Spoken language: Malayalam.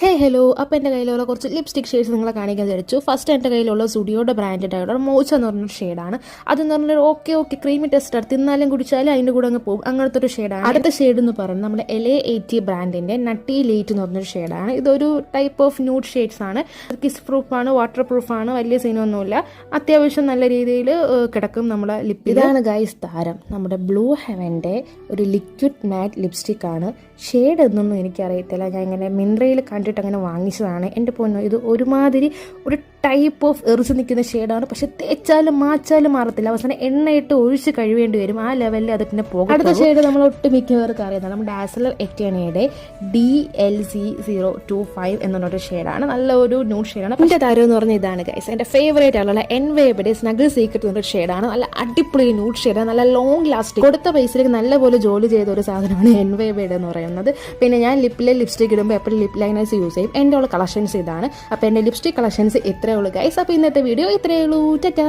ഹലോ അപ്പോൾ എൻ്റെ കയ്യിലുള്ള കുറച്ച് ലിപ്സ്റ്റിക് ഷെയ്ഡ്സ് നിങ്ങളെ കാണിക്കാൻ വിചാരിച്ചു. ഫസ്റ്റ് എൻ്റെ കയ്യിലുള്ള സുഡിയോയുടെ ബ്രാൻഡഡ് ആയിട്ടുള്ള മോച്ച എന്ന് പറഞ്ഞൊരു ഷെയ്ഡാണ്. അതെന്ന് പറഞ്ഞൊരു ഓക്കെ ക്രീമി ടെസ്റ്റ് തിന്നാലും കുടിച്ചാലും അതിൻ്റെ കൂടെ അങ്ങ് പോകും, അങ്ങനത്തെ ഒരു ഷെയ്ഡാണ്. അടുത്ത ഷെയ്ഡ് എന്ന് പറയുന്നത് നമ്മുടെ LA80 ബ്രാൻഡിൻ്റെ നട്ടി ലേറ്റ് എന്ന് പറഞ്ഞൊരു ഷെയ്ഡാണ്. ഇതൊരു ടൈപ്പ് ഓഫ് ന്യൂഡ് ഷെയ്ഡ്സ് ആണ്. കിസ് പ്രൂഫാണ്, വാട്ടർ പ്രൂഫാണ്, വലിയ സീനൊന്നുമില്ല. അത്യാവശ്യം നല്ല രീതിയിൽ കിടക്കും നമ്മുടെ ലിപ്പ്. ഇതാണ് ഗൈസ് താരം, നമ്മുടെ ബ്ലൂ ഹെവൻ്റെ ഒരു ലിക്വിഡ് മാറ്റ് ലിപ്സ്റ്റിക് ആണ്. ഷെയ്ഡ് എന്നൊന്നും എനിക്കറിയത്തില്ല, ഞാൻ ഇങ്ങനെ മിന്ത്രയിൽ കണ്ടിട്ട് അങ്ങനെ വാങ്ങിച്ചതാണ്. എൻ്റെ പൊന്നോ, ഇത് ഒരുമാതിരി ഒരു ടൈപ്പ് ഓഫ് എറിച്ച് നിൽക്കുന്ന ഷെയ്ഡാണ്. പക്ഷെ തേച്ചാലും മാച്ചാലും മാറത്തില്ല, അവസാനം എണ്ണയിട്ട് ഒഴിച്ച് കഴിവേണ്ടി വരും. ആ ലെവലിൽ അത് പിന്നെ പോകും. അടുത്ത ഷെയ്ഡ് നമ്മൾ ഒട്ടുമിക്കവർക്ക് അറിയുന്നത് നമ്മുടെ ഡാസ്ലർ എറ്റേണയുടെ DLC025 എന്നൊരു ഷെയ്ഡാണ്. നല്ല ഒരു ന്യൂഡ് ഷെയ്ഡാണ്. എൻ്റെ താരം എന്ന് പറഞ്ഞാൽ ഇതാണ് ഗൈസ്, എൻ്റെ ഫേവറേറ്റ് ആയിട്ടുള്ള എൻവേബയുടെ സ്നഗിൾ സീക്രട്ട് എന്നൊരു ഷെയ്ഡാണ്. നല്ല അടിപൊളി ന്യൂഡ് ഷെയ്ഡാണ്, നല്ല ലോങ് ലാസ്റ്റിംഗ്. കൊടുത്ത പൈസയിലേക്ക് നല്ലപോലെ ജോലി ചെയ്ത ഒരു സാധനമാണ് എൻവേബയുടെ എന്ന് പറയുന്നത്. പിന്നെ ഞാൻ ലിപ്പിലെ ലിപ്സ്റ്റിക് ഇടുമ്പോൾ എപ്പോഴും ലിപ് ലൈനേഴ്സ് യൂസ് ചെയ്യും. എൻ്റെ ഉള്ള കളക്ഷൻസ് ഇതാണ്. അപ്പോൾ എൻ്റെ ലിപ്സ്റ്റിക് കളക്ഷൻസ് ഇത്രയേ ഉള്ളൂ ഗൈസ്. അപ്പോൾ ഇന്നത്തെ വീഡിയോ ഇത്രയേ ഉള്ളൂ. ടാറ്റാ.